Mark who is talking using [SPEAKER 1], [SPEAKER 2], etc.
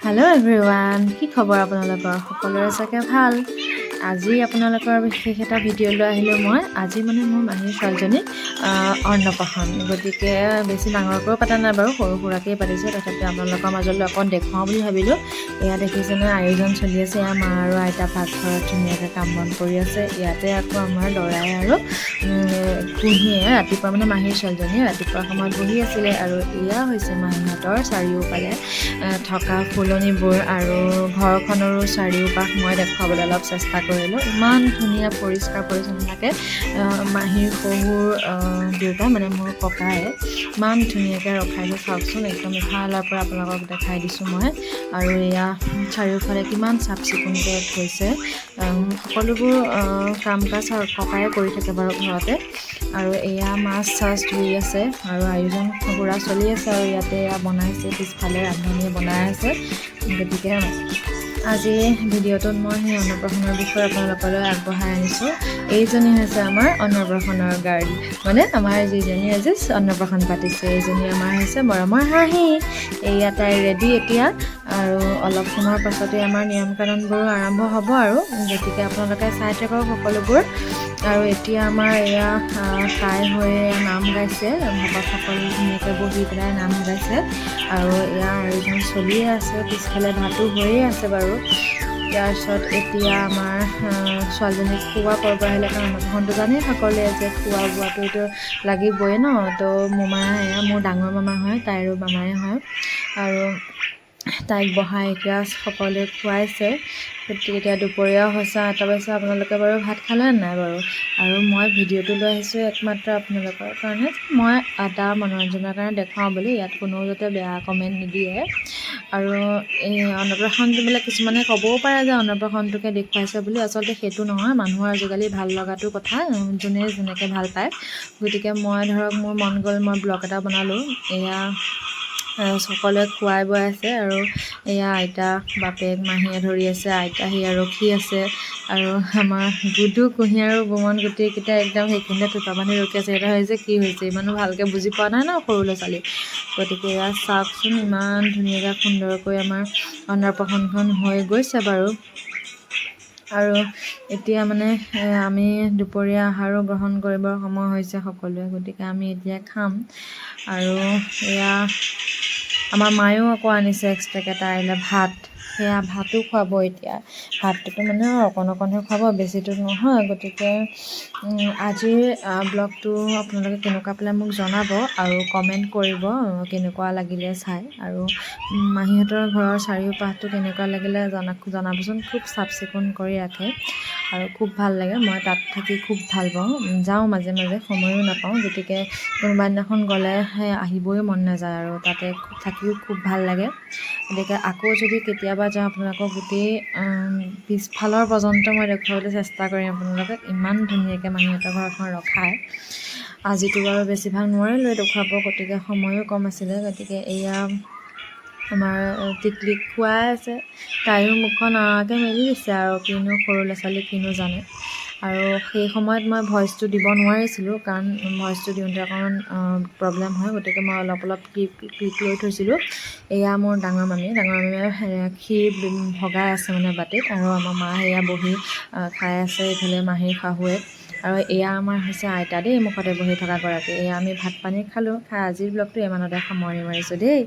[SPEAKER 1] Hello' everyone, কি খবৰ আপোনালোকৰ? সকলোৰে চাগে ভাল। আজি আপোনালোকৰ বিশেষ এটা ভিডিঅ' লৈ আহিলোঁ মই। আজি মানে মোৰ মাহীৰ ছোৱালীজনী অন্নপ্ৰাশন, গতিকে বেছি ডাঙৰকৈও পতা নাই বাৰু, সৰু সুৰাকেই পাতিছে। তথাপিও আপোনালোকৰ মাজলৈ অকণ দেখুৱাওঁ বুলি ভাবিলোঁ। এয়া দেখিছেনে আয়োজন চলি আছে। এয়া মা আৰু আইতা পাকঘৰত ধুনীয়াকৈ কাম বন কৰি আছে। ইয়াতে আকৌ আমাৰ ল'ৰাই আৰু কুঁহিয়ে ৰাতিপুৱা মানে মাহীৰ ছোৱালীজনীয়ে ৰাতিপুৱা সময়ত বহি আছিলে। আৰু এয়া হৈছে মাহীহঁতৰ চাৰিওফালে থকা ফুলনিবোৰ আৰু ঘৰখনৰো চাৰিওপাশ মই দেখুৱাবলৈ অলপ চেষ্টা কৰিলোঁ। ইমান ধুনীয়া পৰিষ্কাৰ পৰিচ্ছন্নতাকৈ মাহীৰ শহুৰ দেউতা মানে মোৰ ককায়ে ইমান ধুনীয়াকৈ ৰখাইছে। চাওকচোন, একদম ইফালৰ পৰা আপোনালোকক দেখাই দিছোঁ মই। আৰু এয়া চাৰিওফালে কিমান চাফ চিকুণকৈ থৈছে। সকলোবোৰ কাম কাজ ককায়ে কৰি থাকে বাৰু ঘৰতে। আৰু এয়া মাছ চাছ ধুই আছে আৰু আয়োজন পুৰা চলি আছে। আৰু ইয়াতে এয়া বনাইছে, পিছফালে ৰান্ধনীয়ে বনাই আছে। গতিকে আজি ভিডিঅ'টোত মই সেই অন্নপ্ৰাশনৰ বিষয়ে আপোনালোকলৈ আগবঢ়াই আনিছোঁ। এইজনী হৈছে আমাৰ অন্নপ্ৰাশনৰ গাৰ্ল, মানে আমাৰ যিজনী আজি অন্নপ্ৰাশন পাতিছে, এইজনী আমাৰ হৈছে মৰমৰ হাঁহি। এয়া তাই ৰেডি এতিয়া, আৰু অলপ সময়ৰ পাছতে আমাৰ নিয়ম কানুনবোৰো আৰম্ভ হ'ব আৰু। গতিকে আপোনালোকে চাই থাকক সকলোবোৰ। আৰু এতিয়া আমাৰ এয়া তাই হৈ নাম গাইছে, ভকতসকল ধুনীয়াকৈ বহি পেলাই নাম গাইছে। আৰু এয়া আয়োজন চলিয়ে আছে, পিছফালে ভাতো হৈয়ে আছে বাৰু। তাৰপিছত এতিয়া আমাৰ ছোৱালীজনীক খোৱা পৰ্ব আহিলে, কাৰণ অন্নপ্ৰাশনটো জানেই সকলোৱে যে খোৱা বোৱাটোতো লাগিবই ন। তো মোমাই এয়া মোৰ ডাঙৰ মামা হয়, তাইৰো মামাই হয়। আৰু তাইক বহাই এতিয়া সকলোৱে খুৱাইছে। গতিকে এতিয়া দুপৰীয়াও হৈছে 8টা বাজিছে। আপোনালোকে বাৰু ভাত খালে নাই বাৰু? আৰু মই ভিডিঅ'টো লৈ আহিছোঁ একমাত্ৰ আপোনালোকৰ কাৰণে, মই এটা মনোৰঞ্জনৰ কাৰণে দেখুৱাওঁ বুলি। ইয়াত কোনো যাতে বেয়া কমেণ্ট নিদিয়ে। আৰু এই অন্নপ্ৰাশনটো বোলে কিছুমানে ক'বও পাৰে যে অন্নপ্ৰাশনটোকে দেখুৱাইছে বুলি। আচলতে সেইটো নহয়, মানুহৰ আজিকালি ভাল লগাটো কথা, যোনে যেনেকৈ ভাল পায়। গতিকে মই ধৰক মোৰ মন গ'ল, মই ব্লগ এটা বনালোঁ। এয়া সকলোৱে খুৱাই বোৱাই আছে। আৰু এয়া আইতা বাপেক মাহীয়ে ধৰি আছে, আইতা সেয়া ৰখি আছে। আৰু আমাৰ গুডু কুঁহিয়াৰ আৰু বুমন গোটেইকেইটা একদম সেইখিনিতে থোপা বান্ধি ৰখি আছে। এটা হৈছে কি হৈছে, ইমানো ভালকৈ বুজি পোৱা নাই ন সৰু ল'ৰা ছোৱালী। গতিকে এয়া চাওকচোন, ইমান ধুনীয়াকৈ সুন্দৰকৈ আমাৰ অন্নপ্ৰাশনখন হৈ গৈছে বাৰু। আৰু এতিয়া মানে আমি দুপৰীয়া আহাৰো গ্ৰহণ কৰিবৰ সময় হৈছে সকলোৱে। গতিকে আমি এতিয়া খাম। আৰু এয়া আমাৰ মায়েও আকৌ আনিছে এক্সট্ৰাকৈ তাইলৈ ভাত, সেয়া ভাতো খুৱাব এতিয়া। ভাতটোতো মানে অকণ অকণহে খুৱাব, বেছিটো নহয়। গতিকে আজিৰ ব্লগটো আপোনালোকে কেনেকুৱা পালে মোক জনাব, আৰু কমেণ্ট কৰিব কেনেকুৱা লাগিলে চাই। আৰু মাহীহঁতৰ ঘৰৰ চাৰিওপাশটো কেনেকুৱা লাগিলে জনাবচোন। খুব চাফ চিকুণ কৰি ৰাখে আৰু খুব ভাল লাগে। মই তাত থাকি খুব ভাল পাওঁ, যাওঁ মাজে মাজে, সময়ো নাপাওঁ। গতিকে কোনোবা দিনাখন গ'লে আহিবই মন নাযায়, আৰু তাতে থাকিও খুব ভাল লাগে। গতিকে আকৌ যদি কেতিয়াবা যাওঁ, আপোনালোকক গোটেই পিছফালৰ পৰ্যন্ত মই দেখুৱাবলৈ চেষ্টা কৰিম আপোনালোকক। ইমান ধুনীয়াকৈ মাহীহঁতৰ ঘৰখন ৰখায়। আজিতো বাৰু বেছিভাগ নোৱাৰিলোৱে দেখুৱাব, গতিকে সময়ো কম আছিলে। গতিকে এয়া আমাৰ টিকলিক খুৱাই আছে, তাইও মুখখন আৰাকৈ মেলি দিছে। আৰু কিনো সৰু ল'ৰা ছোৱালী কিনো জানে। আৰু সেই সময়ত মই ভইচটো দিব নোৱাৰিছিলোঁ, কাৰণ ভইচটো দিওঁতে অকণমান প্ৰব্লেম হয়। গতিকে মই অলপ ক্লিপ লৈ থৈছিলোঁ। এয়া মোৰ ডাঙৰ মামীয়ে ক্ষীৰ ভগাই আছে মানে বাটিত। আৰু আমাৰ মা সেয়া বহি খাই আছে, ইফালে মাহীৰ শাহুৱেক। আৰু এয়া আমাৰ হৈছে আইতা দেই, মুখতে বহি থকা গৰাকী। এয়া আমি ভাত পানী খালোঁ। আজিৰ ব্লগটো ইমানতে সামৰণি মাৰিছোঁ দেই।